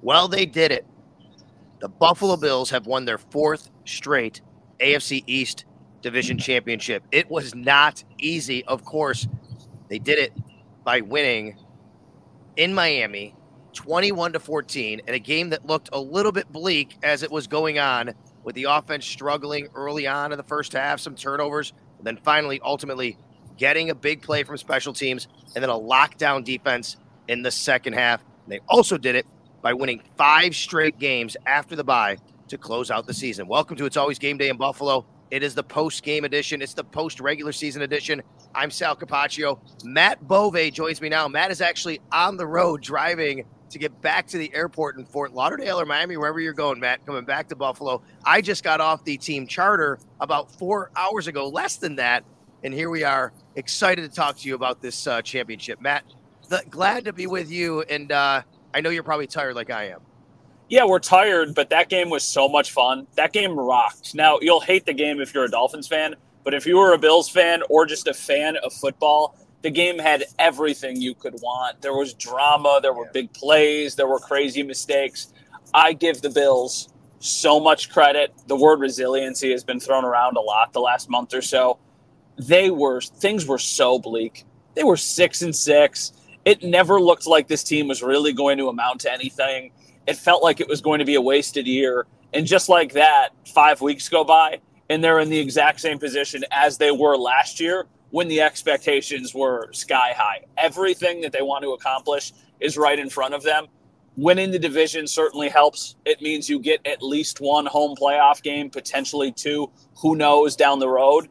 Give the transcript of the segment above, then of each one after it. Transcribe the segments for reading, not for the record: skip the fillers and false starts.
Well, they did it. The Buffalo Bills have won their fourth straight AFC East division championship. It was not easy, of course. They did it by winning in Miami 21-14 in a game that looked a little bit bleak as it was going on, with the offense struggling early on in the first half, some turnovers, and then finally, ultimately, getting a big play from special teams and then a lockdown defense in the second half. And they also did it by winning 5 straight games after the bye to close out the season. Welcome to It's Always Game Day in Buffalo. It is the post-game edition. It's the post-regular season edition. I'm Sal Capaccio. Matt Bove joins me now. Matt is actually on the road driving to get back to the airport in Fort Lauderdale or Miami, wherever you're going, Matt, coming back to Buffalo. I just got off the team charter about 4 hours ago, less than that, and here we are, excited to talk to you about this championship. Matt, glad to be with you, and I know you're probably tired like I am. Yeah, we're tired, but that game was so much fun. That game rocked. Now, you'll hate the game if you're a Dolphins fan, but if you were a Bills fan or just a fan of football, the game had everything you could want. There was drama, there were big plays, there were crazy mistakes. I give the Bills so much credit. The word resiliency has been thrown around a lot the last month or so. Things were so bleak. They were 6-6. It never looked like this team was really going to amount to anything. It felt like it was going to be a wasted year. And just like that, 5 weeks go by, and they're in the exact same position as they were last year when the expectations were sky high. Everything that they want to accomplish is right in front of them. Winning the division certainly helps. It means you get at least one home playoff game, potentially 2, who knows, down the road.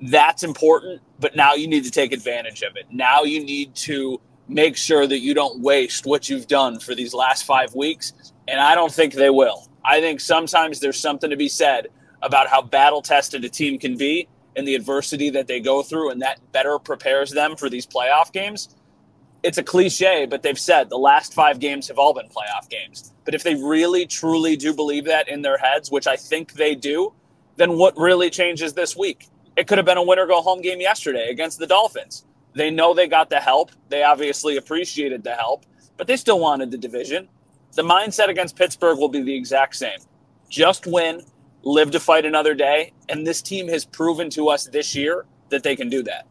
That's important, but now you need to take advantage of it. Now you need to make sure that you don't waste what you've done for these last 5 weeks, and I don't think they will. I think sometimes there's something to be said about how battle-tested a team can be and the adversity that they go through, and that better prepares them for these playoff games. It's a cliche, but they've said the last 5 games have all been playoff games. But if they really, truly do believe that in their heads, which I think they do, then what really changes this week? It could have been a win-or-go-home game yesterday against the Dolphins. They know they got the help. They obviously appreciated the help, but they still wanted the division. The mindset against Pittsburgh will be the exact same. Just win, live to fight another day, and this team has proven to us this year that they can do that.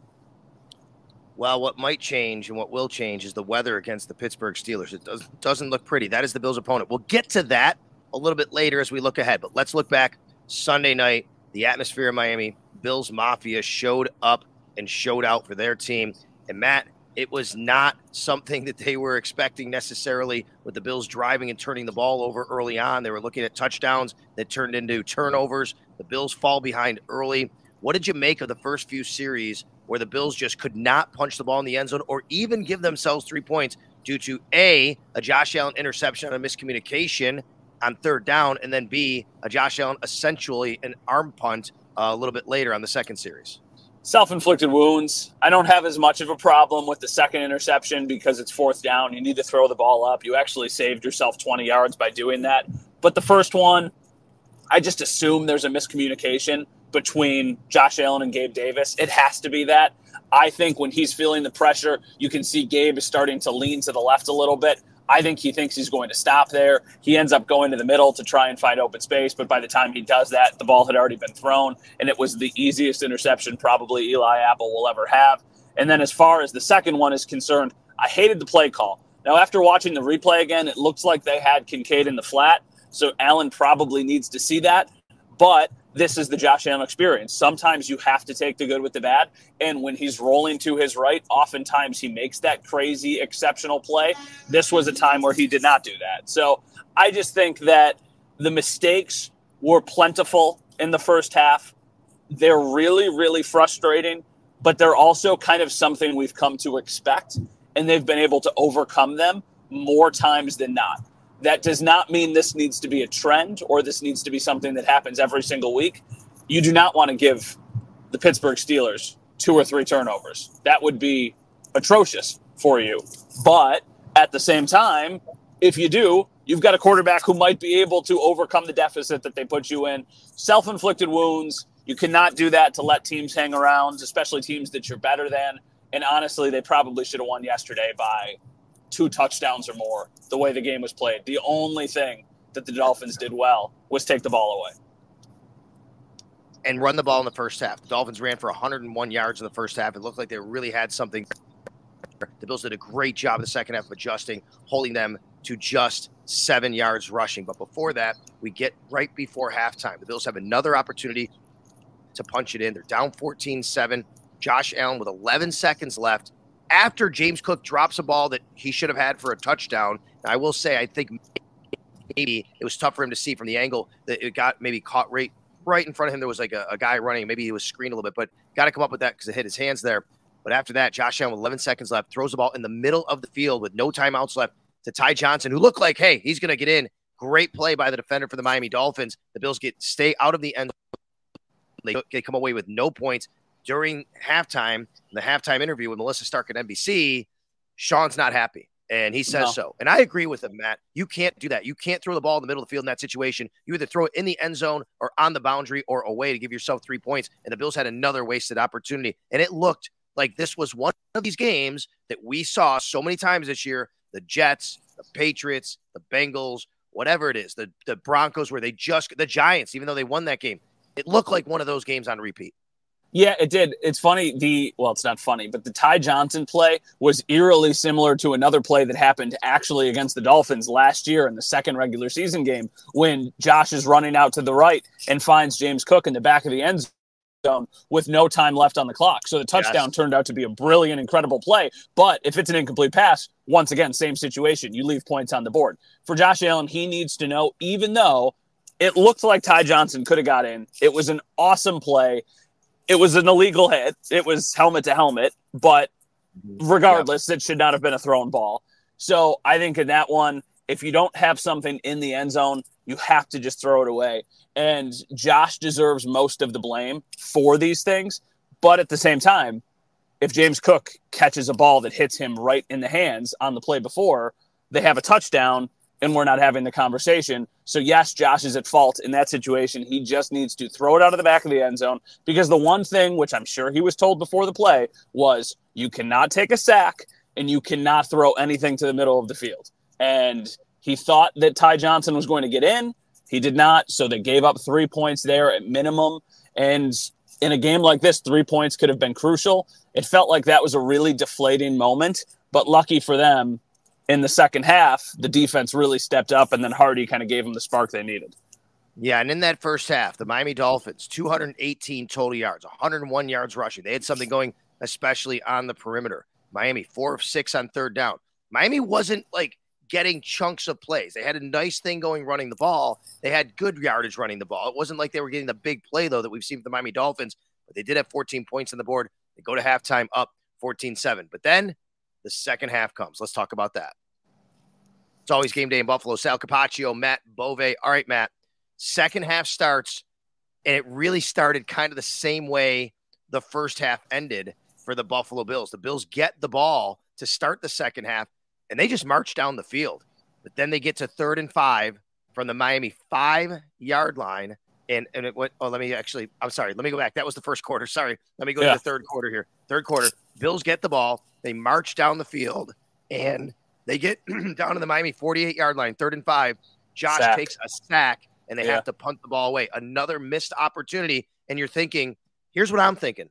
Well, what might change and what will change is the weather against the Pittsburgh Steelers. It doesn't look pretty. That is the Bills' opponent. We'll get to that a little bit later as we look ahead, but let's look back. Sunday night, the atmosphere in Miami, Bills Mafia showed up and showed out for their team. And Matt, it was not something that they were expecting necessarily, with the Bills driving and turning the ball over early on. They were looking at touchdowns that turned into turnovers. The Bills fall behind early. What did you make of the first few series where the Bills just could not punch the ball in the end zone or even give themselves 3 points due to A, Josh Allen interception on a miscommunication on third down, and then B, a Josh Allen essentially an arm punt a little bit later on the second series? Self-inflicted wounds. I don't have as much of a problem with the second interception because it's fourth down. You need to throw the ball up. You actually saved yourself 20 yards by doing that. But the first one, I just assume there's a miscommunication between Josh Allen and Gabe Davis. It has to be that. I think when he's feeling the pressure, you can see Gabe is starting to lean to the left a little bit. I think he thinks he's going to stop there. He ends up going to the middle to try and find open space, but by the time he does that, the ball had already been thrown, and it was the easiest interception probably Eli Apple will ever have. And then as far as the second one is concerned, I hated the play call. Now, after watching the replay again, it looks like they had Kincaid in the flat, so Allen probably needs to see that. But this is the Josh Allen experience. Sometimes you have to take the good with the bad, and when he's rolling to his right, oftentimes he makes that crazy, exceptional play. This was a time where he did not do that. So I just think that the mistakes were plentiful in the first half. They're really, really frustrating, but they're also kind of something we've come to expect, and they've been able to overcome them more times than not. That does not mean this needs to be a trend or this needs to be something that happens every single week. You do not want to give the Pittsburgh Steelers 2 or 3 turnovers. That would be atrocious for you. But at the same time, if you do, you've got a quarterback who might be able to overcome the deficit that they put you in. Self-inflicted wounds. You cannot do that to let teams hang around, especially teams that you're better than. And honestly, they probably should have won yesterday by 2 touchdowns or more the way the game was played. The only thing that the Dolphins did well was take the ball away. And run the ball in the first half. The Dolphins ran for 101 yards in the first half. It looked like they really had something. The Bills did a great job in the second half of adjusting, holding them to just 7 yards rushing. But before that, we get right before halftime. The Bills have another opportunity to punch it in. They're down 14-7. Josh Allen with 11 seconds left after James Cook drops a ball that he should have had for a touchdown. And I will say, I think maybe it was tough for him to see from the angle that it got maybe caught right in front of him. There was like a guy running. Maybe he was screened a little bit, but got to come up with that because it hit his hands there. But after that, Josh Allen with 11 seconds left throws the ball in the middle of the field with no timeouts left to Ty Johnson, who looked like, hey, he's going to get in. Great play by the defender for the Miami Dolphins. The Bills stay out of the end. They come away with no points. During halftime, the halftime interview with Melissa Stark at NBC, Sean's not happy, and he says so. And I agree with him, Matt. You can't do that. You can't throw the ball in the middle of the field in that situation. You either throw it in the end zone or on the boundary or away to give yourself 3 points. And the Bills had another wasted opportunity. And it looked like this was one of these games that we saw so many times this year. The Jets, the Patriots, the Bengals, whatever it is, the Broncos, where the Giants, even though they won that game, it looked like one of those games on repeat. Yeah, it did. It's funny. It's not funny, but the Ty Johnson play was eerily similar to another play that happened actually against the Dolphins last year in the second regular season game when Josh is running out to the right and finds James Cook in the back of the end zone with no time left on the clock. So the touchdown turned out to be a brilliant, incredible play. But if it's an incomplete pass, once again, same situation. You leave points on the board. For Josh Allen, he needs to know, even though it looked like Ty Johnson could have got in, it was an awesome play. It was an illegal hit. It was helmet to helmet, but regardless, it should not have been a thrown ball. So I think in that one, if you don't have something in the end zone, you have to just throw it away. And Josh deserves most of the blame for these things. But at the same time, if James Cook catches a ball that hits him right in the hands on the play before, they have a touchdown and we're not having the conversation. So yes, Josh is at fault in that situation. He just needs to throw it out of the back of the end zone, because the one thing, which I'm sure he was told before the play, was you cannot take a sack and you cannot throw anything to the middle of the field. And he thought that Ty Johnson was going to get in. He did not. So they gave up 3 points there at minimum. And in a game like this, 3 points could have been crucial. It felt like that was a really deflating moment, but lucky for them, in the second half, the defense really stepped up, and then Hardy kind of gave them the spark they needed. Yeah, and in that first half, the Miami Dolphins, 218 total yards, 101 yards rushing. They had something going, especially on the perimeter. Miami, 4 of 6 on third down. Miami wasn't like getting chunks of plays. They had a nice thing going running the ball. They had good yardage running the ball. It wasn't like they were getting the big play, though, that we've seen with the Miami Dolphins, but they did have 14 points on the board. They go to halftime up 14-7. But then the second half comes. Let's talk about that. It's always game day in Buffalo. Sal Capaccio, Matt Bove. All right, Matt. Second half starts, and it really started kind of the same way the first half ended for the Buffalo Bills. The Bills get the ball to start the second half, and they just march down the field. But then they get to 3rd and 5 from the Miami 5-yard line. And it went, I'm sorry. Let me go back. That was the first quarter. Sorry. Let me go to the third quarter here. Third quarter. Bills get the ball. They march down the field, and they get down to the Miami 48-yard line, 3rd and 5. Josh takes a sack, and they have to punt the ball away. Another missed opportunity, and you're thinking, here's what I'm thinking.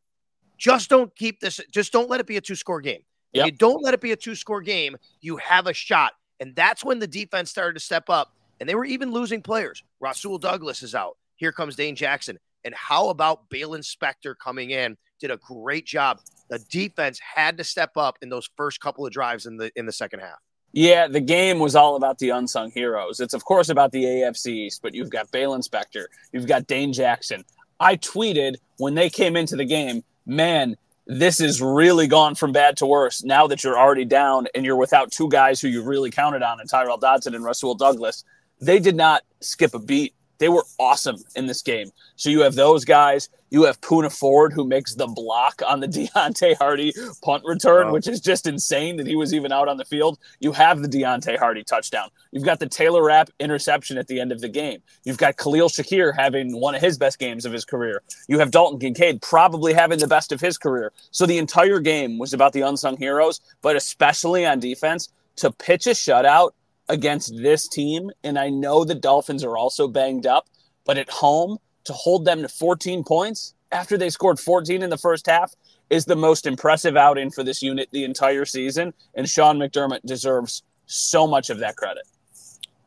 Just don't keep this. Just don't let it be a 2-score game. If you don't let it be a 2-score game, you have a shot. And that's when the defense started to step up, and they were even losing players. Rasul Douglas is out. Here comes Dane Jackson. And how about Balin Spector coming in? Did a great job. The defense had to step up in those first couple of drives in the second half. Yeah, the game was all about the unsung heroes. It's, of course, about the AFC East, but you've got Balin Spector. You've got Dane Jackson. I tweeted when they came into the game, man, this is really gone from bad to worse now that you're already down and you're without 2 guys who you really counted on, in Tyrell Dodson and Rasul Douglas. They did not skip a beat. They were awesome in this game. So you have those guys. You have Poona Ford, who makes the block on the Deontay Hardy punt return, which is just insane that he was even out on the field. You have the Deontay Hardy touchdown. You've got the Taylor Rapp interception at the end of the game. You've got Khalil Shakir having one of his best games of his career. You have Dalton Kincaid probably having the best of his career. So the entire game was about the unsung heroes, but especially on defense, to pitch a shutout against this team, and I know the Dolphins are also banged up, but at home, to hold them to 14 points after they scored 14 in the first half is the most impressive outing for this unit the entire season, and Sean McDermott deserves so much of that credit.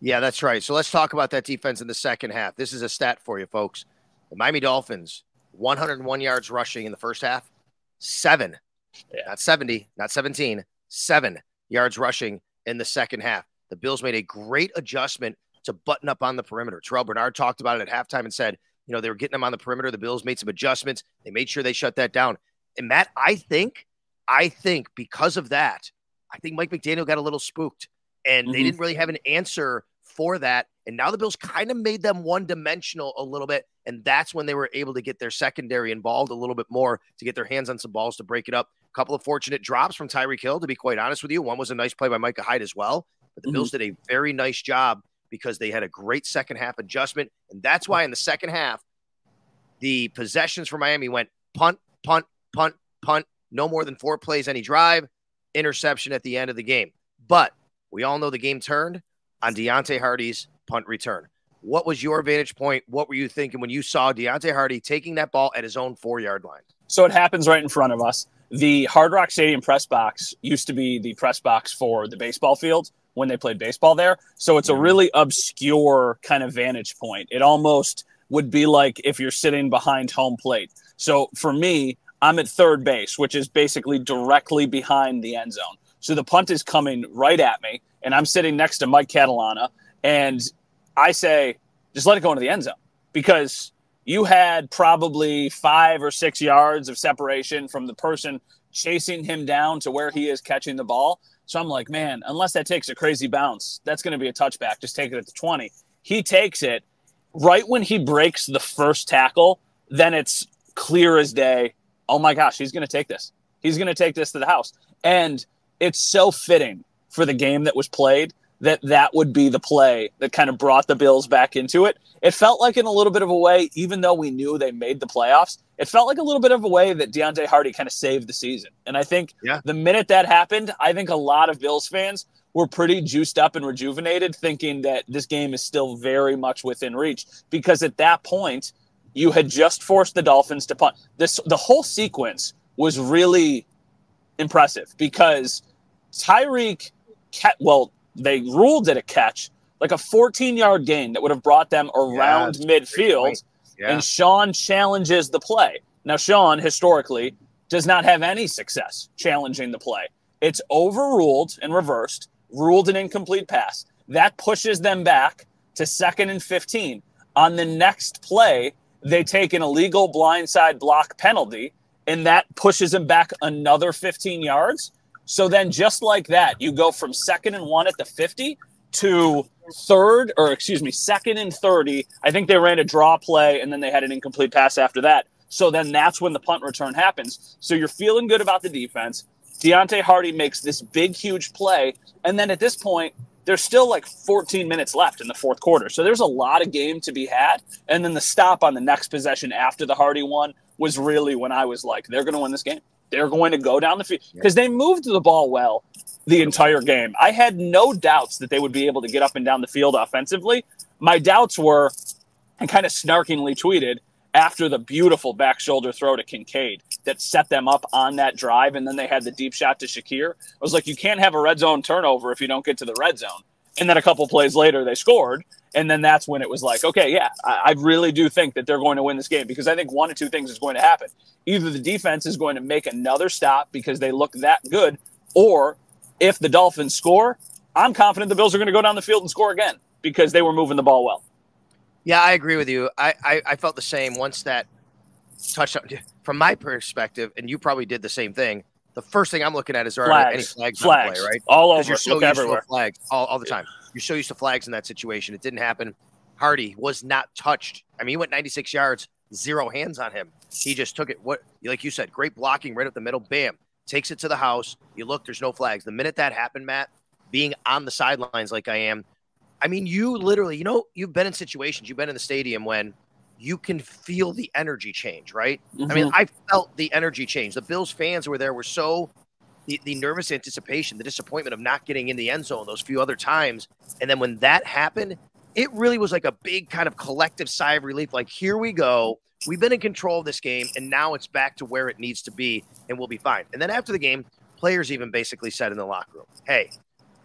Yeah, that's right. So let's talk about that defense in the second half. This is a stat for you, folks. The Miami Dolphins, 101 yards rushing in the first half, 7, not 70, not 17, 7 yards rushing in the second half. The Bills made a great adjustment to button up on the perimeter. Terrell Bernard talked about it at halftime and said, you know, they were getting them on the perimeter. The Bills made some adjustments. They made sure they shut that down. And Matt, I think because of that, I think Mike McDaniel got a little spooked, and they didn't really have an answer for that. And now the Bills kind of made them one-dimensional a little bit, and that's when they were able to get their secondary involved a little bit more to get their hands on some balls to break it up. A couple of fortunate drops from Tyreek Hill, to be quite honest with you. One was a nice play by Micah Hyde as well. But the Bills did a very nice job because they had a great second-half adjustment, and that's why in the second half, the possessions for Miami went punt, punt, punt, punt, no more than 4 plays any drive, interception at the end of the game. But we all know the game turned on Deontay Hardy's punt return. What was your vantage point? What were you thinking when you saw Deontay Hardy taking that ball at his own 4-yard line? So it happens right in front of us. The Hard Rock Stadium press box used to be the press box for the baseball field when they played baseball there. So it's a really obscure kind of vantage point. It almost would be like if you're sitting behind home plate. So for me, I'm at third base, which is basically directly behind the end zone. So the punt is coming right at me, and I'm sitting next to Mike Catalana, and I say, just let it go into the end zone, because you had probably 5 or 6 yards of separation from the person chasing him down to where he is catching the ball. So I'm like, man, unless that takes a crazy bounce, that's going to be a touchback. Just take it at the 20. He takes it right when he breaks the first tackle. Then it's clear as day. Oh my gosh, he's going to take this. He's going to take this to the house. And it's so fitting for the game that was played that would be the play that kind of brought the Bills back into it. It felt like in a little bit of a way, even though we knew they made the playoffs, it felt like a little bit of a way that Deontay Hardy kind of saved the season. And I think the minute that happened, I think a lot of Bills fans were pretty juiced up and rejuvenated, thinking that this game is still very much within reach, because at that point, you had just forced the Dolphins to punt. The whole sequence was really impressive because Tyreek, they ruled it a catch, like a 14-yard gain that would have brought them around midfield, and Sean challenges the play. Now, Sean, historically, does not have any success challenging the play. It's overruled and reversed, ruled an incomplete pass. That pushes them back to 2nd and 15. On the next play, they take an illegal blindside block penalty, and that pushes them back another 15 yards. So then just like that, you go from 2nd and 1 at the 50 to 2nd and 30. I think they ran a draw play, and then they had an incomplete pass after that. So then that's when the punt return happens. So you're feeling good about the defense. Deontay Hardy makes this big, huge play. And then at this point, there's still like 14 minutes left in the fourth quarter. So there's a lot of game to be had. And then the stop on the next possession after the Hardy one was really when I was like, they're going to win this game. They're going to go down the field because they moved the ball well the entire game. I had no doubts that they would be able to get up and down the field offensively. My doubts were, and kind of snarkingly tweeted, after the beautiful back shoulder throw to Kincaid that set them up on that drive, and then they had the deep shot to Shakir. I was like, you can't have a red zone turnover if you don't get to the red zone. And then a couple plays later, they scored. And then that's when it was like, okay, yeah, I really do think that they're going to win this game, because I think one of two things is going to happen. Either the defense is going to make another stop because they look that good, or if the Dolphins score, I'm confident the Bills are going to go down the field and score again because they were moving the ball well. Yeah, I agree with you. I felt the same once that touchdown. From my perspective, and you probably did the same thing, the first thing I'm looking at is are there any flags on the play, right? All over. You're so used to flags all the time. You're so used to flags in that situation. It didn't happen. Hardy was not touched. I mean, he went 96 yards, 0 hands on him. He just took it. What, like you said, great blocking right up the middle. Bam, takes it to the house. You look, there's no flags. The minute that happened, Matt, being on the sidelines like I am, I mean, you literally, you know, you've been in situations, you've been in the stadium when you can feel the energy change, right? I mean, I felt the energy change. The Bills fans who were there were so the nervous anticipation, the disappointment of not getting in the end zone those few other times. And then when that happened, it really was like a big kind of collective sigh of relief. Like, here we go. We've been in control of this game, and now it's back to where it needs to be, and we'll be fine. And then after the game, players even basically said in the locker room, hey,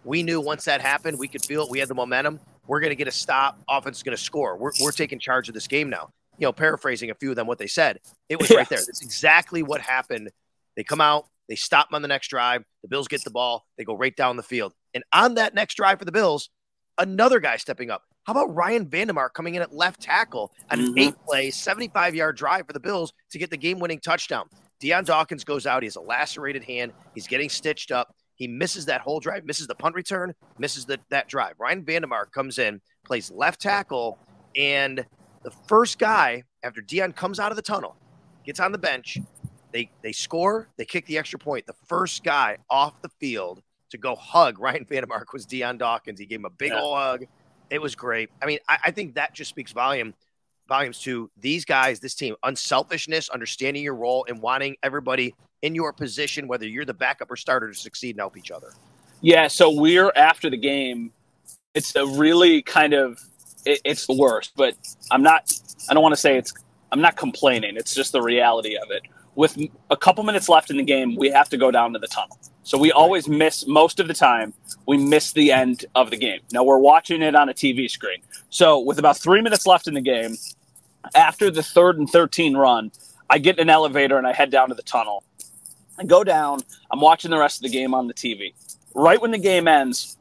we knew once that happened, we could feel it. We had the momentum. We're going to get a stop. Offense is going to score. We're taking charge of this game now. You know, paraphrasing a few of them, what they said. It was right there. That's exactly what happened. They come out. They stop them on the next drive. The Bills get the ball. They go right down the field. And on that next drive for the Bills, another guy stepping up. How about Ryan Vandemark coming in at left tackle on an 8-play, 75-yard drive for the Bills to get the game-winning touchdown? Deion Dawkins goes out. He has a lacerated hand. He's getting stitched up. He misses that whole drive, misses the punt return, misses that drive. Ryan Vandemark comes in, plays left tackle, and the first guy, after Deion comes out of the tunnel, gets on the bench, they score, they kick the extra point. The first guy off the field to go hug Ryan Vandemark was Deion Dawkins. He gave him a big old hug. It was great. I mean, I think that just speaks volumes to these guys, this team. Unselfishness, understanding your role, and wanting everybody in your position, whether you're the backup or starter, to succeed and help each other. Yeah, so we're after the game. It's a really kind of it's the worst, but I don't want to say I'm not complaining. It's just the reality of it. With a couple minutes left in the game, we have to go down to the tunnel. So we always miss, most of the time, we miss the end of the game. Now, we're watching it on a TV screen. So with about 3 minutes left in the game, after the 3rd and 13 run, I get in an elevator and I head down to the tunnel. I go down. I'm watching the rest of the game on the TV. Right when the game ends,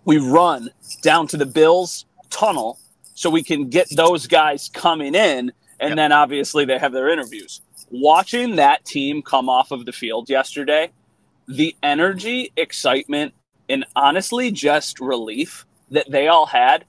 we run down to the Bills tunnel so we can get those guys coming in, and then obviously they have their interviews. Watching that team come off of the field yesterday, the energy, excitement, and honestly just relief that they all had.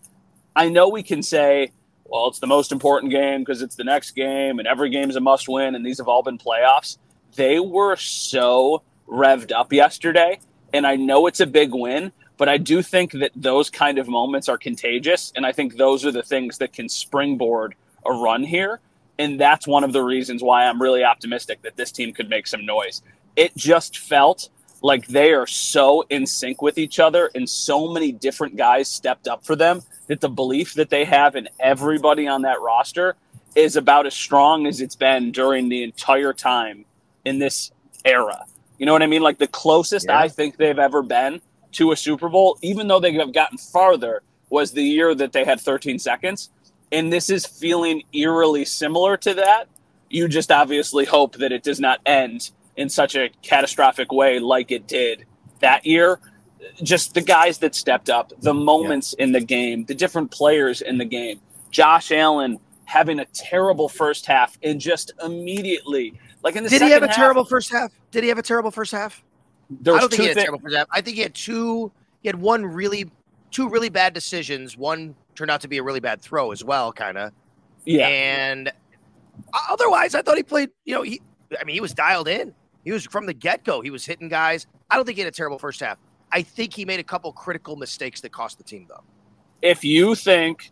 I know we can say, well, it's the most important game because it's the next game and every game is a must win and these have all been playoffs. They were so revved up yesterday, and I know it's a big win, but I do think that those kind of moments are contagious, and I think those are the things that can springboard a run here. And that's one of the reasons why I'm really optimistic that this team could make some noise. It just felt like they are so in sync with each other, and so many different guys stepped up for them, that the belief that they have in everybody on that roster is about as strong as it's been during the entire time in this era. You know what I mean? Like, the closest I think they've ever been to a Super Bowl, even though they have gotten farther, was the year that they had 13 seconds. And this is feeling eerily similar to that. You just obviously hope that it does not end in such a catastrophic way like it did that year. Just the guys that stepped up, the moments in the game, the different players in the game. Josh Allen having a terrible first half and just immediately, like in the second half. Did he have a terrible first half? Did he have a terrible first half? I don't think he had a terrible first half. I think he had two really bad decisions. One turned out to be a really bad throw as well, kind of. Yeah. And otherwise, I thought he played, he was dialed in. He was from the get-go. He was hitting guys. I don't think he had a terrible first half. I think he made a couple critical mistakes that cost the team, though. If you think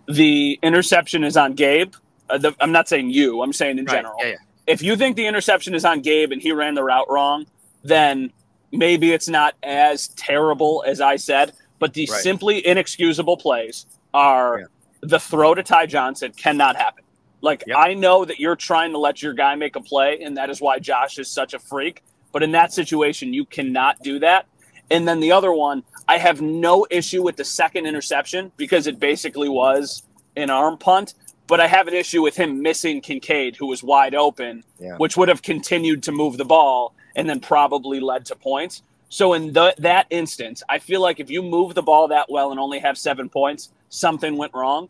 the interception is on Gabe, I'm not saying you, I'm saying in general. Yeah. If you think the interception is on Gabe and he ran the route wrong, then maybe it's not as terrible as I said. But the simply inexcusable plays are the throw to Ty Johnson cannot happen. Like, I know that you're trying to let your guy make a play, and that is why Josh is such a freak. But in that situation, you cannot do that. And then the other one, I have no issue with the second interception because it basically was an arm punt. But I have an issue with him missing Kincaid, who was wide open, which would have continued to move the ball and then probably led to points. So in that instance, I feel like if you move the ball that well and only have 7 points, something went wrong.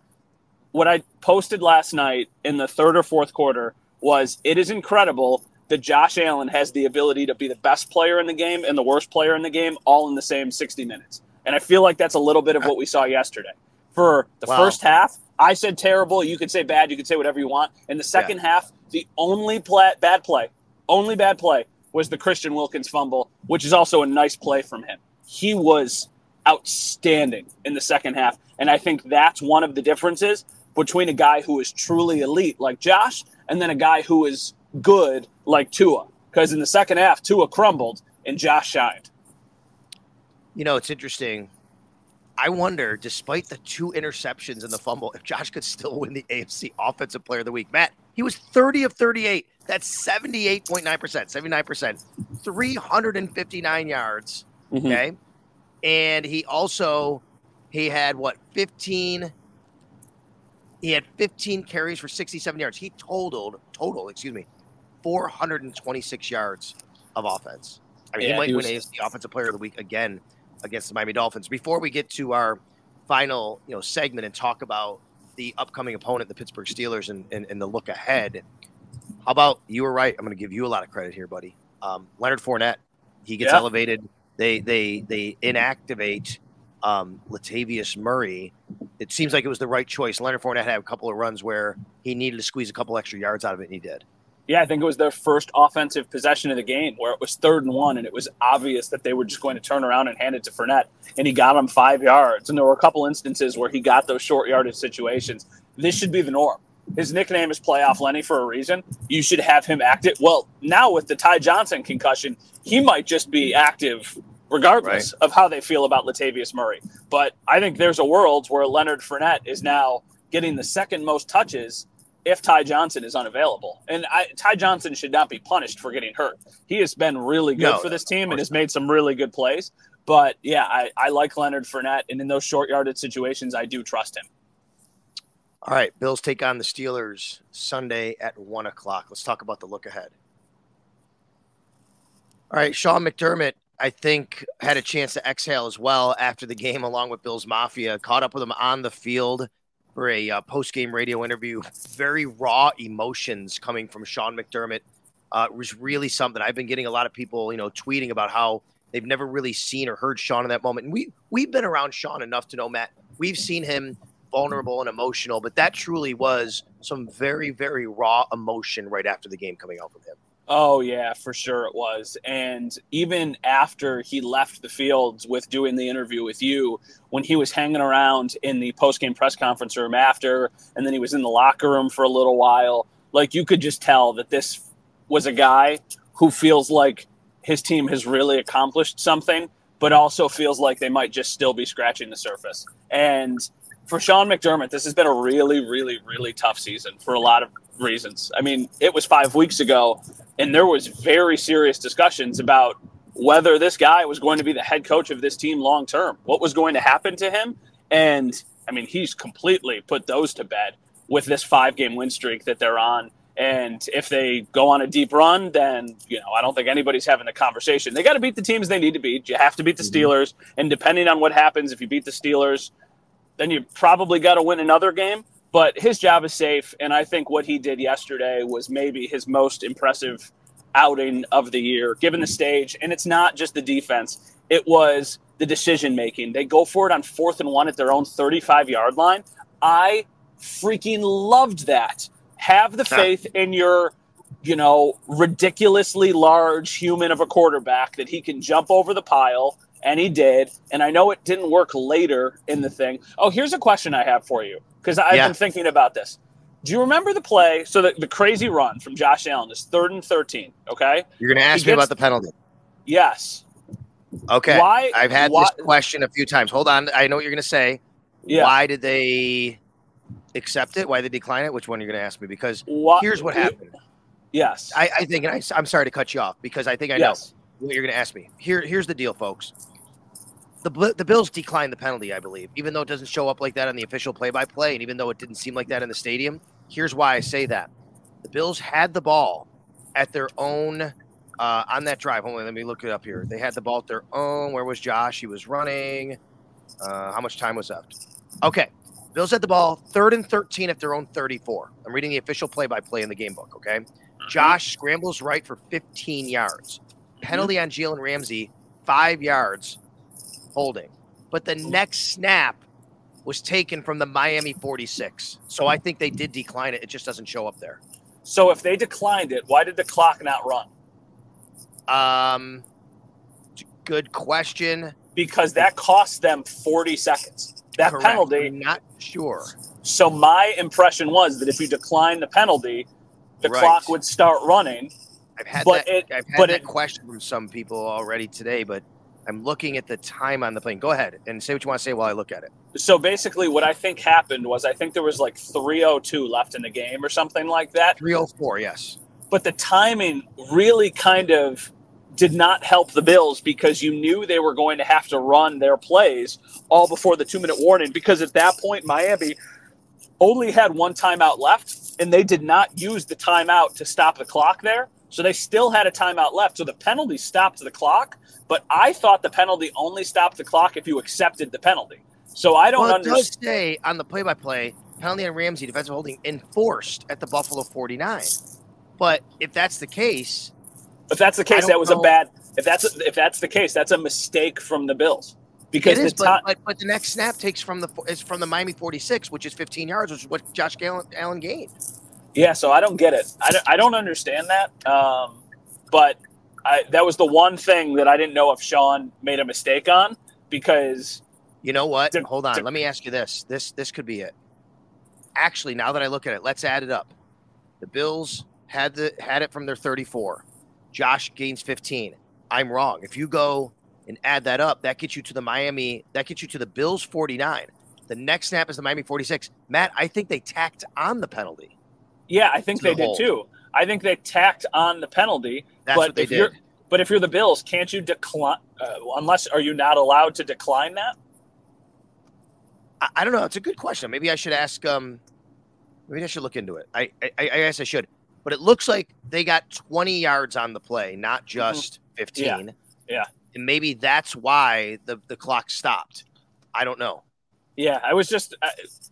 What I posted last night in the third or fourth quarter was, it is incredible that Josh Allen has the ability to be the best player in the game and the worst player in the game all in the same 60 minutes. And I feel like that's a little bit of what we saw yesterday. For the first half, I said terrible. You could say bad. You could say whatever you want. In the second half, the only bad play was the Christian Wilkins fumble, which is also a nice play from him. He was outstanding in the second half. And I think that's one of the differences between a guy who is truly elite like Josh and then a guy who is good like Tua. Because in the second half, Tua crumbled. and Josh shined. You know, it's interesting. I wonder, despite the 2 interceptions and the fumble, if Josh could still win the AFC Offensive Player of the Week. Matt, he was 30 of 38. That's 78.9%, 79%, 359 yards. Okay. And he had what, 15? He had 15 carries for 67 yards. He total, 426 yards of offense. I mean, he might win AFC Offensive Player of the Week again against the Miami Dolphins. Before we get to our final, segment and talk about the upcoming opponent, the Pittsburgh Steelers, and the look ahead, how about, you were right, I'm going to give you a lot of credit here, buddy. Leonard Fournette, he gets elevated. They inactivate Latavius Murray. It seems like it was the right choice. Leonard Fournette had a couple of runs where he needed to squeeze a couple extra yards out of it, and he did. Yeah, I think it was their first offensive possession of the game where it was 3rd and 1, and it was obvious that they were just going to turn around and hand it to Fournette, and he got him 5 yards. And there were a couple instances where he got those short yardage situations. This should be the norm. His nickname is Playoff Lenny for a reason. You should have him active. Well, now with the Ty Johnson concussion, he might just be active regardless of how they feel about Latavius Murray. But I think there's a world where Leonard Fournette is now getting the second most touches if Ty Johnson is unavailable. And Ty Johnson should not be punished for getting hurt. He has been really good for this team and has made some really good plays. But, yeah, I like Leonard Fournette, and in those short yardage situations, I do trust him. All right, Bills take on the Steelers Sunday at 1 o'clock. Let's talk about the look ahead. All right, Sean McDermott, I think, had a chance to exhale as well after the game, along with Bills Mafia. Caught up with him on the field for a post-game radio interview. Very raw emotions coming from Sean McDermott. It was really something. I've been getting a lot of people, tweeting about how they've never really seen or heard Sean in that moment. And we've been around Sean enough to know, Matt, we've seen him vulnerable and emotional, but that truly was some very, very raw emotion right after the game coming out from him. Oh, yeah, for sure it was. And even after he left the field with doing the interview with you, when he was hanging around in the post-game press conference room after, and then he was in the locker room for a little while, like you could just tell that this was a guy who feels like his team has really accomplished something, but also feels like they might just still be scratching the surface. And for Sean McDermott, this has been a really, really, really tough season for a lot of reasons. I mean, it was 5 weeks ago, and there was very serious discussions about whether this guy was going to be the head coach of this team long term, what was going to happen to him. And, I mean, he's completely put those to bed with this 5-game win streak that they're on. And if they go on a deep run, then, I don't think anybody's having a conversation. They got to beat the teams they need to beat. You have to beat the Steelers. And depending on what happens, if you beat the Steelers, then you probably got to win another game. But his job is safe, and I think what he did yesterday was maybe his most impressive outing of the year, given the stage. And it's not just the defense. It was the decision-making. They go for it on 4th and 1 at their own 35-yard line. I freaking loved that. Have the faith in your, ridiculously large human of a quarterback that he can jump over the pile, and he did. And I know it didn't work later in the thing. Oh, here's a question I have for you, because I've been thinking about this. Do you remember the play? So the crazy run from Josh Allen is 3rd and 13, okay? You're going to ask me about the penalty. Yes. Okay. I've had this question a few times. Hold on. I know what you're going to say. Yeah. Why did they accept it? Why did they decline it? Which one are you going to ask me? Because here's what happened. Yes. I think, and I'm sorry to cut you off, because I think I know what you're going to ask me. Here's the deal, folks. The Bills declined the penalty, I believe, even though it doesn't show up like that on the official play-by-play, and even though it didn't seem like that in the stadium. Here's why I say that. The Bills had the ball at their own on that drive. Hold on, let me look it up here. They had the ball at their own. Where was Josh? He was running. How much time was left? Okay. Bills had the ball 3rd and 13 at their own 34. I'm reading the official play-by-play in the game book, okay? Josh scrambles right for 15 yards. Penalty on Jalen Ramsey, 5 yards. Holding. But the next snap was taken from the Miami 46. So I think they did decline it. It just doesn't show up there. So if they declined it, why did the clock not run? Good question. Because that cost them 40 seconds. That penalty. I'm not sure. So my impression was that if you decline the penalty, the clock would start running. I've had But that question from some people already today, but I'm looking at the time on the plane. Go ahead and say what you want to say while I look at it. So basically what I think happened was I think there was like 3:02 left in the game or something like that. 3:04, yes. But the timing really kind of did not help the Bills because you knew they were going to have to run their plays all before the 2-minute warning, because at that point Miami only had one timeout left, and they did not use the timeout to stop the clock there. So they still had a timeout left. So the penalty stopped the clock, but I thought the penalty only stopped the clock if you accepted the penalty. So I don't understand. It does say on the play-by-play, penalty on Ramsey, defensive holding enforced at the Buffalo 49. But if that's the case, that was a bad. If that's the case, that's a mistake from the Bills. Because it is, but the next snap is from the Miami 46, which is 15 yards, which is what Josh Allen gained. Yeah, so I don't get it. I don't understand that. But that was the one thing that I didn't know if Sean made a mistake on, because you know what? Hold on. Let me ask you this. This could be it. Actually, now that I look at it, let's add it up. The Bills had it from their 34. Josh gains 15. I'm wrong. If you go and add that up, that gets you to the Bills 49. The next snap is the Miami 46. Matt, I think they tacked on the penalty. Yeah, I think they did too. I think they tacked on the penalty. That's what they did. But if you're the Bills, can't you decline? Are you not allowed to decline that? I don't know. It's a good question. Maybe I should ask. Maybe I should look into it. I guess I should. But it looks like they got 20 yards on the play, not just 15. Yeah. And maybe that's why the clock stopped. I don't know. Yeah, I was just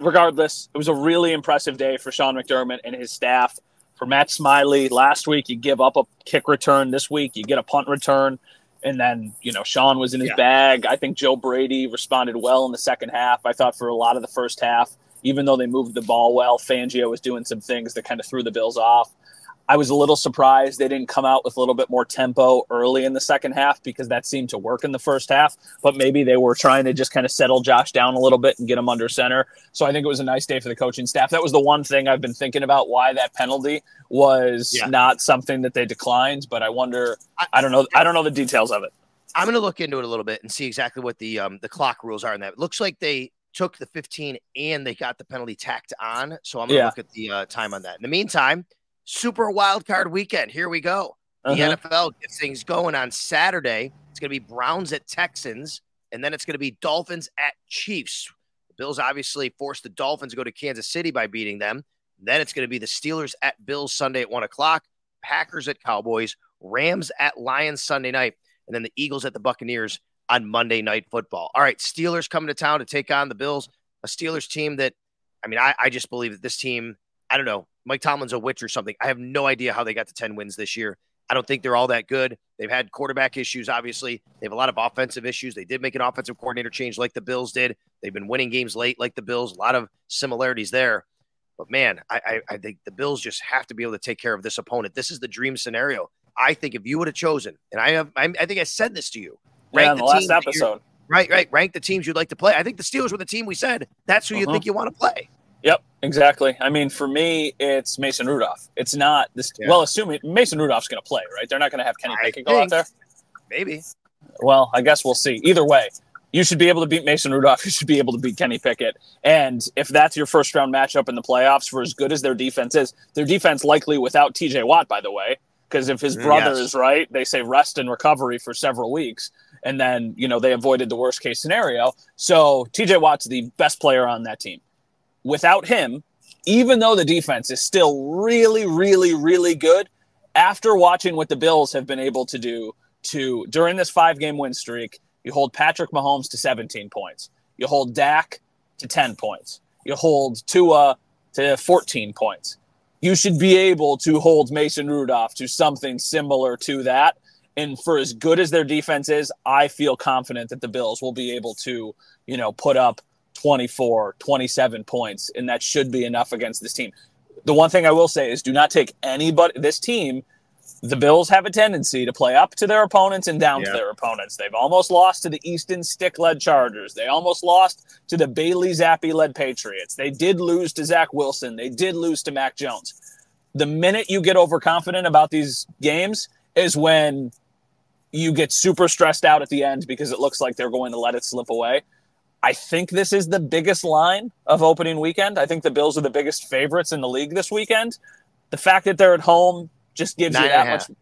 regardless, it was a really impressive day for Sean McDermott and his staff. For Matt Smiley, last week you give up a kick return. This week you get a punt return. And then, Sean was in his bag. I think Joe Brady responded well in the second half. I thought for a lot of the first half, even though they moved the ball well, Fangio was doing some things that kind of threw the Bills off. I was a little surprised they didn't come out with a little bit more tempo early in the second half, because that seemed to work in the first half. But maybe they were trying to just kind of settle Josh down a little bit and get him under center. So I think it was a nice day for the coaching staff. That was the one thing I've been thinking about, why that penalty was not something that they declined. But I wonder, I don't know the details of it. I'm going to look into it a little bit and see exactly what the clock rules are in that. It looks like they took the 15 and they got the penalty tacked on. So I'm going to look at the time on that. In the meantime, Super Wild Card Weekend. Here we go. The NFL gets things going on Saturday. It's going to be Browns at Texans, and then it's going to be Dolphins at Chiefs. The Bills obviously forced the Dolphins to go to Kansas City by beating them. Then it's going to be the Steelers at Bills Sunday at 1 o'clock, Packers at Cowboys, Rams at Lions Sunday night, and then the Eagles at the Buccaneers on Monday Night Football. All right, Steelers coming to town to take on the Bills, a Steelers team that, I just believe that this team, I don't know, Mike Tomlin's a witch or something. I have no idea how they got to 10 wins this year. I don't think they're all that good. They've had quarterback issues, obviously. They have a lot of offensive issues. They did make an offensive coordinator change like the Bills did. They've been winning games late like the Bills. A lot of similarities there. But, man, I think the Bills just have to be able to take care of this opponent. This is the dream scenario. I think if you would have chosen, and I think I said this to you. Yeah, in the last episode. Right. Rank the teams you'd like to play. I think the Steelers were the team we said. That's who you think you want to play. Yep, exactly. For me, it's Mason Rudolph. It's not this. Yeah. Well, assuming Mason Rudolph's going to play, right? They're not going to have Kenny Pickett go out there. Maybe. Well, I guess we'll see. Either way, you should be able to beat Mason Rudolph. You should be able to beat Kenny Pickett. And if that's your first round matchup in the playoffs, for as good as their defense is, their defense likely without T.J. Watt, by the way, because if his brother is right, they say rest and recovery for several weeks. And then, they avoided the worst case scenario. So T.J. Watt's the best player on that team. Without him, even though the defense is still really, really, really good, after watching what the Bills have been able to do during this 5-game win streak, you hold Patrick Mahomes to 17 points. You hold Dak to 10 points. You hold Tua to 14 points. You should be able to hold Mason Rudolph to something similar to that. And for as good as their defense is, I feel confident that the Bills will be able to, put up 24, 27 points, and that should be enough against this team. The one thing I will say is do not take anybody. This team, the Bills have a tendency to play up to their opponents and down to their opponents. They've almost lost to the Easton Stick-led Chargers. They almost lost to the Bailey Zappi-led Patriots. They did lose to Zach Wilson. They did lose to Mac Jones. The minute you get overconfident about these games is when you get super stressed out at the end because it looks like they're going to let it slip away. I think this is the biggest line of opening weekend. I think the Bills are the biggest favorites in the league this weekend. The fact that they're at home just gives you that much.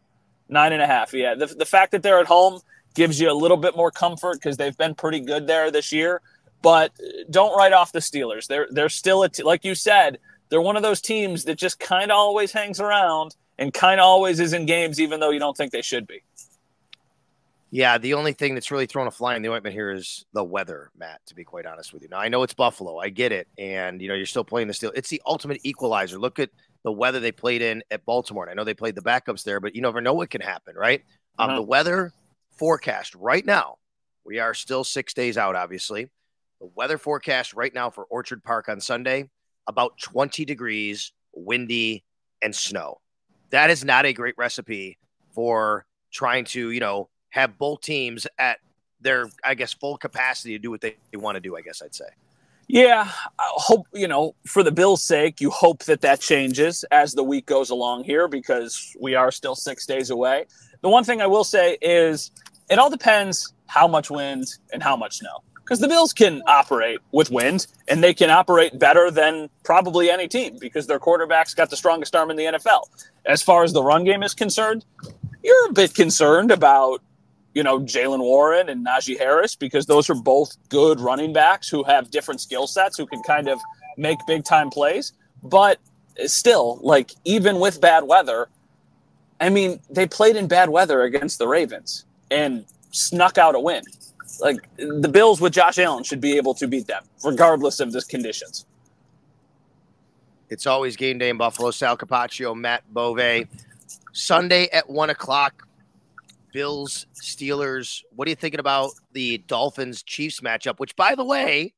9.5. Yeah. The fact that they're at home gives you a little bit more comfort because they've been pretty good there this year. But don't write off the Steelers. They're still, like you said, they're one of those teams that just kind of always hangs around and kind of always is in games, even though you don't think they should be. Yeah, the only thing that's really thrown a fly in the ointment here is the weather, Matt, to be quite honest with you. Now, I know it's Buffalo. I get it. And, you're still playing the Steelers. It's the ultimate equalizer. Look at the weather they played in at Baltimore. And I know they played the backups there, but you never know what can happen, right? The weather forecast right now, we are still 6 days out, obviously. The weather forecast right now for Orchard Park on Sunday, about 20 degrees, windy, and snow. That is not a great recipe for trying to, have both teams at their, I guess, full capacity to do what they want to do, I guess I'd say. Yeah, I hope, for the Bills' sake, you hope that changes as the week goes along here because we are still 6 days away. The one thing I will say is it all depends how much wind and how much snow. Because the Bills can operate with wind, and they can operate better than probably any team because their quarterback's got the strongest arm in the NFL. As far as the run game is concerned, you're a bit concerned about Jalen Warren and Najee Harris because those are both good running backs who have different skill sets who can kind of make big-time plays. But still, even with bad weather, they played in bad weather against the Ravens and snuck out a win. The Bills with Josh Allen should be able to beat them, regardless of the conditions. It's always game day in Buffalo. Sal Capaccio, Matt Bove. Sunday at 1 o'clock. Bills, Steelers. What are you thinking about the Dolphins-Chiefs matchup? Which, by the way,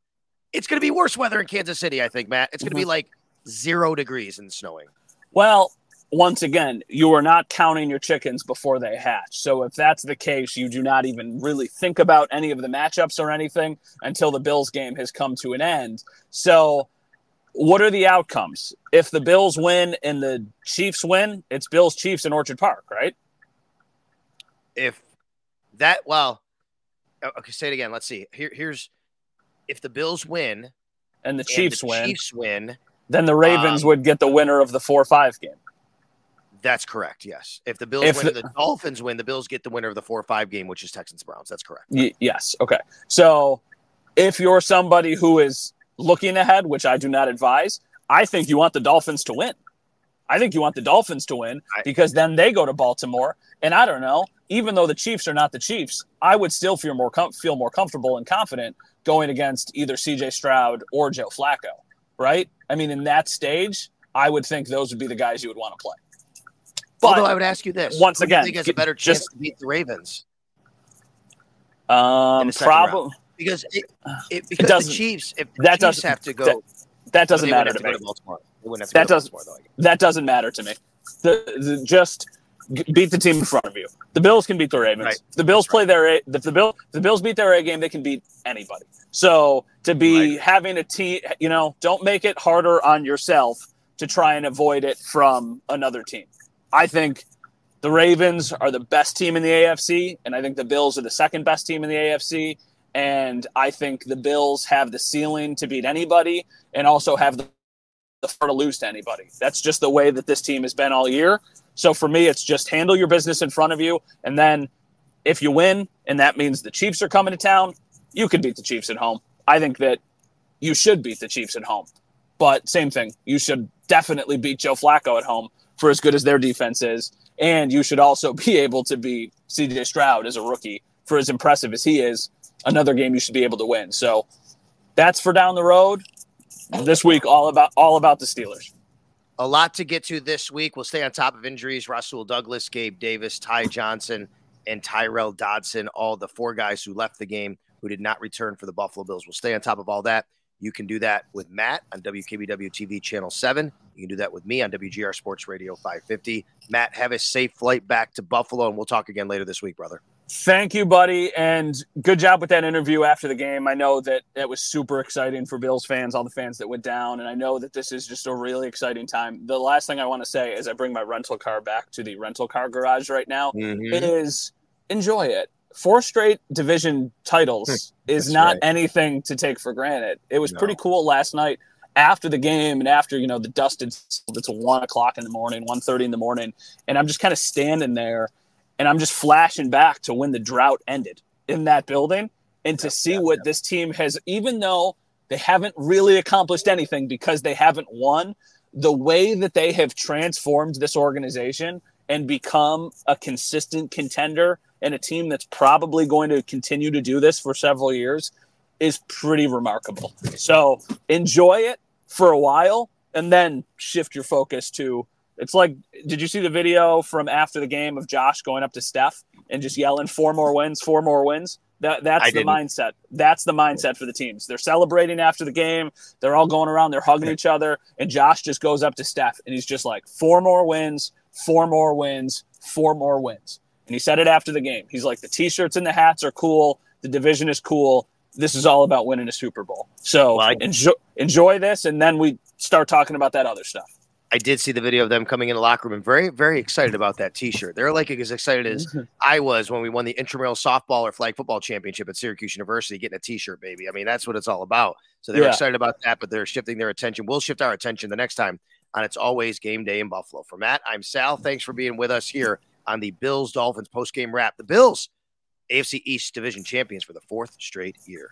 it's going to be worse weather in Kansas City, I think, Matt. It's going to be 0 degrees and snowing. Well, once again, you are not counting your chickens before they hatch. So if that's the case, you do not even really think about any of the matchups or anything until the Bills game has come to an end. So what are the outcomes? If the Bills win and the Chiefs win, it's Bills-Chiefs in Orchard Park, right? Okay, say it again. Let's see. Here's if the Bills win and the Chiefs win, then the Ravens would get the winner of the 4-5 game. That's correct. Yes. If the Bills win and the Dolphins win, the Bills get the winner of the 4-5 game, which is Texans-Browns. That's correct. Yes. Okay. So if you're somebody who is looking ahead, which I do not advise, I think you want the Dolphins to win. Because then they go to Baltimore. And I don't know, even though the Chiefs are not the Chiefs, I would still feel more comfortable and confident going against either C.J. Stroud or Joe Flacco, right? In that stage, I would think those would be the guys you would want to play. But although I would ask you this, once again, do you think has a better chance to beat the Ravens? Probably because the Chiefs, if the Chiefs have to go, that doesn't matter to me. That doesn't matter to me. Just beat the team in front of you. The Bills can beat the Ravens. Right. If the Bills play their the Bills beat their A game, they can beat anybody. So to be having a team, don't make it harder on yourself to try and avoid it from another team. I think the Ravens are the best team in the AFC, and I think the Bills are the second best team in the AFC. And I think the Bills have the ceiling to beat anybody and also have the floor to lose to anybody. That's just the way that this team has been all year. So for me, it's just handle your business in front of you. And then if you win, and that means the Chiefs are coming to town, you could beat the Chiefs at home. I think that you should beat the Chiefs at home. But same thing, you should definitely beat Joe Flacco at home for as good as their defense is. And you should also be able to beat C.J. Stroud as a rookie for as impressive as he is. Another game you should be able to win. So that's for down the road. This week, all about the Steelers. A lot to get to this week. We'll stay on top of injuries. Rasul Douglas, Gabe Davis, Ty Johnson, and Tyrell Dodson, all the 4 guys who left the game who did not return for the Buffalo Bills. We'll stay on top of all that. You can do that with Matt on WKBW TV Channel 7. You can do that with me on WGR Sports Radio 550. Matt, have a safe flight back to Buffalo, and we'll talk again later this week, brother. Thank you, buddy, and good job with that interview after the game. I know that it was super exciting for Bills fans, all the fans that went down, and I know that this is just a really exciting time. The last thing I want to say as I bring my rental car back to the rental car garage right now is enjoy it. 4 straight division titles is not anything to take for granted. It was pretty cool last night after the game and after, the dust had settled. It's 1 o'clock in the morning, 1:30 in the morning, and I'm just kind of standing there. And I'm just flashing back to when the drought ended in that building and to see what this team has, even though they haven't really accomplished anything because they haven't won, the way that they have transformed this organization and become a consistent contender and a team that's probably going to continue to do this for several years is pretty remarkable. So enjoy it for a while and then shift your focus to – it's like, did you see the video from after the game of Josh going up to Steph and just yelling 4 more wins, 4 more wins? That's the mindset. That's the mindset for the teams. They're celebrating after the game. They're all going around. They're hugging each other. And Josh just goes up to Steph, and he's just like, 4 more wins, 4 more wins, 4 more wins. And he said it after the game. He's like, the T-shirts and the hats are cool. The division is cool. This is all about winning a Super Bowl. So enjoy this, and then we start talking about that other stuff. I did see the video of them coming in the locker room and very, very excited about that T-shirt. They're like as excited as I was when we won the intramural softball or flag football championship at Syracuse University, getting a T-shirt, baby. I mean, that's what it's all about. So they're excited about that, but they're shifting their attention. We'll shift our attention the next time on It's Always Game Day in Buffalo. For Matt, I'm Sal. Thanks for being with us here on the Bills-Dolphins postgame wrap. The Bills, AFC East division champions for the 4th straight year.